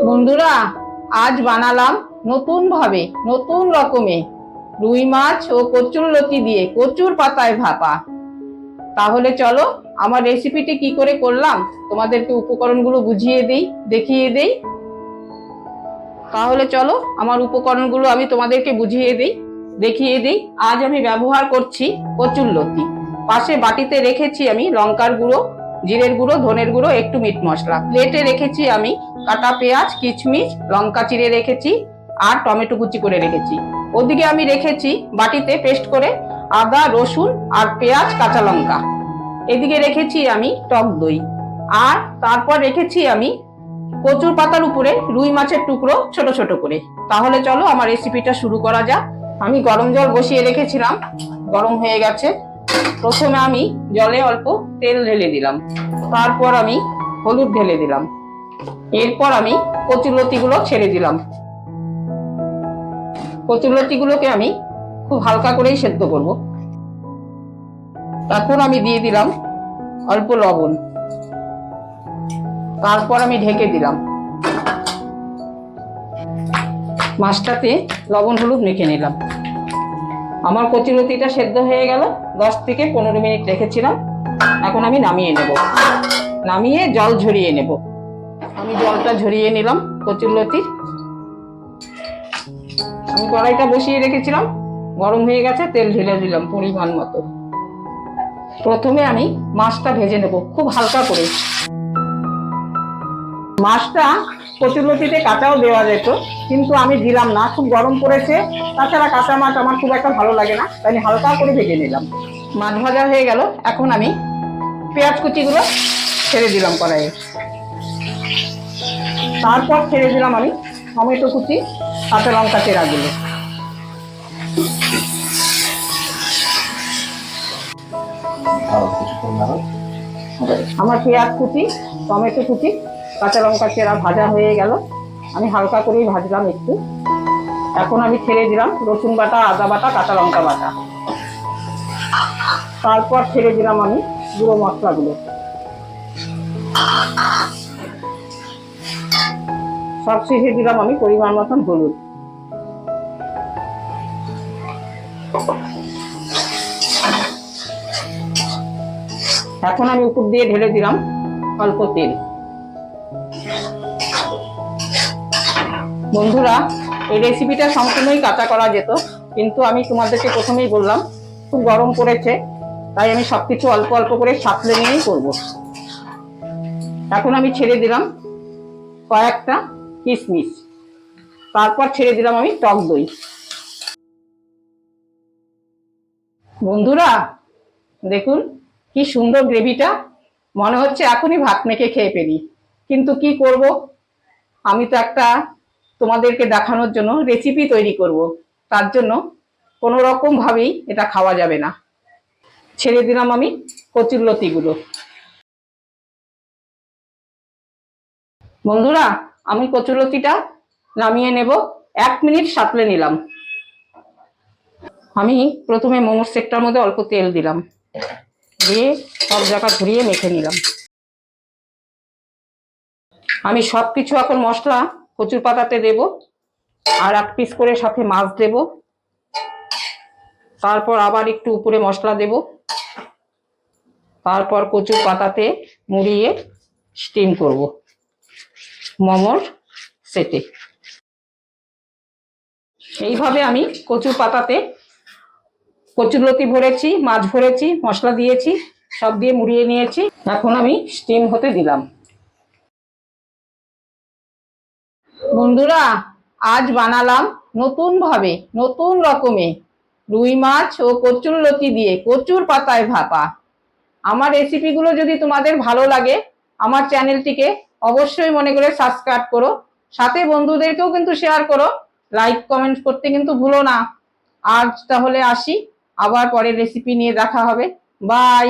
বন্ধুরা, আজ বানালাম নতুন ভাবে নতুন রকমে রুই মাছ ও কচুরলতি দিয়ে কচুর পাতায় ভাপা। তাহলে চলো আমার রেসিপিটি কি করে করলাম তোমাদেরকে উপকরণগুলো বুঝিয়ে দেই, দেখিয়ে দেই। তাহলে চলো আমার উপকরণগুলো আমি তোমাদেরকে বুঝিয়ে দেই, দেখিয়ে দিই। আজ আমি ব্যবহার করছি কচুরলতি। পাশে বাটিতে রেখেছি আমি লঙ্কার গুঁড়ো, জিরের গুঁড়ো, ধনের গুঁড়ো, একটু মিট মশলা। প্লেটে রেখেছি আমি কাটা পেঁয়াজ, কিশমিশ, লঙ্কা চিড়ে রেখেছি আর টমেটো কুচি করে রেখেছি। ওদিকে আমি রেখেছি বাটিতে পেস্ট করে আদা, রসুন আর পেঁয়াজ, কাঁচা লঙ্কা। এদিকে রেখেছি আমি টক দই। আর তারপর রেখেছি আমি কচুর পাতার উপরে রুই মাছের টুকরো ছোট ছোট করে। তাহলে চলো আমার রেসিপিটা শুরু করা যাক। আমি গরম জল বসিয়ে রেখেছিলাম, গরম হয়ে গেছে। প্রথমে আমি জলে অল্প তেল ঢেলে দিলাম, তারপর আমি হলুদ ঢেলে দিলাম, এরপর আমি কচুরলতিগুলো ছেড়ে দিলাম। কচুরলতিগুলোকে আমি খুব হালকা করেই সেদ্ধ করব। তারপর আমি দিয়ে দিলাম অল্প লবণ, তারপর আমি ঢেকে দিলাম। মাছটাতে লবণ হলুদ মেখে নিলাম। আমার কচুরলতিটা সেদ্ধ হয়ে গেল। 10 থেকে 15 মিনিট রেখেছিলাম। এখন আমি নামিয়ে নেব, নামিয়ে জল ঝরিয়ে নেব। আমি জলটা ঝরিয়ে নিলাম কচুরলতির। আমি কড়াইটা বসিয়ে রেখেছিলাম, গরম হয়ে গেছে, তেল ঢেলে দিলাম পরিমাণ মতো। প্রথমে আমি মাছটা ভেজে নেব খুব হালকা করে। মাছটা কচুরলতিতে কাঁচাও দেওয়া যেত, কিন্তু আমি দিলাম না, খুব গরম পড়েছে। তাছাড়া কাঁচা মাছ আমার খুব একটা ভালো লাগে না, তাই আমি হালকা করে ভেজে নিলাম। মাছ ভাজা হয়ে গেল। এখন আমি পেঁয়াজ কুচিগুলো ছেড়ে দিলাম কড়াইয়ে। তারপর ছেড়ে দিলাম আমি টমেটো কুচি, কাঁচা লঙ্কা চেরাগুলো। আমার পেঁয়াজ কুচি, টমেটো কুচি, কাঁচা লঙ্কা চেরা ভাজা হয়ে গেল। আমি হালকা করেই ভাজলাম একটু। এখন আমি ছেড়ে দিলাম রসুন বাটা, আদা বাটা, কাঁচা লঙ্কা বাটা। তারপর ছেড়ে দিলাম আমি গুঁড়ো মশলাগুলো। সব শেষে দিলাম আমি পরিমাণ মতন হলুদ। এখন আমি উপর দিয়ে ঢেলে দিলাম অল্প তেল। বন্ধুরা, এই রেসিপিটা সম্পূর্ণই কাঁচা করা যেত, কিন্তু আমি তোমাদেরকে প্রথমেই বললাম খুব গরম পড়েছে, তাই আমি সবকিছু অল্প অল্প করে সাঁতলে নিয়েই করব। এখন আমি ছেড়ে দিলাম কয়েকটা কিশমিশ, তারপর ছেড়ে দিলাম আমি টক দই। বন্ধুরা দেখুন কি সুন্দর গ্রেভিটা, মনে হচ্ছে এখনই ভাত মেখে খেয়ে ফেলি। কিন্তু কি করব, আমি তো একটা তোমাদেরকে দেখানোর জন্য রেসিপি তৈরি করব, তার জন্য কোনো রকম ভাবেই এটা খাওয়া যাবে না। ছেড়ে দিলাম আমি কচুরলতিগুলো। বন্ধুরা, আমি কচুরলতিটা নামিয়ে নেব। 1 মিনিট সাঁতলে নিলাম। আমি প্রথমে মোমোর সেকটার মধ্যে অল্প তেল দিলাম, দিয়ে সব জায়গা ঘুরিয়ে মেখে নিলাম। আমি সবকিছু এখন মশলা কচুর পাতাতে দেব, আর 1 পিস করে সাথে মাছ দেব। তারপর আবার একটু উপরে মশলা দেব। তারপর কচুর পাতাতে মুড়িয়ে স্টিম করব মোমোর সেটে। এইভাবে আমি কচুর পাতাতে কচুরলতি ভরেছি, মাছ ভরেছি, মশলা দিয়েছি, সব দিয়ে মুড়িয়ে নিয়েছি। এখন আমি স্টিম হতে দিলাম। বন্ধুরা, আজ বানালাম নতুন ভাবে নতুন রকমে রুই মাছ ও কচুরলতি দিয়ে কচুর পাতায় ভাপা। আমার রেসিপিগুলো যদি তোমাদের ভালো লাগে, আমার চ্যানেলটিকে অবশ্যই মনে করে সাবস্ক্রাইব করো, সাথে বন্ধুদেরকেও কিন্তু শেয়ার করো, লাইক কমেন্ট করতে কিন্তু ভুলো না। আজ তাহলে আসি, আবার পরের রেসিপি নিয়ে দেখা হবে। বাই।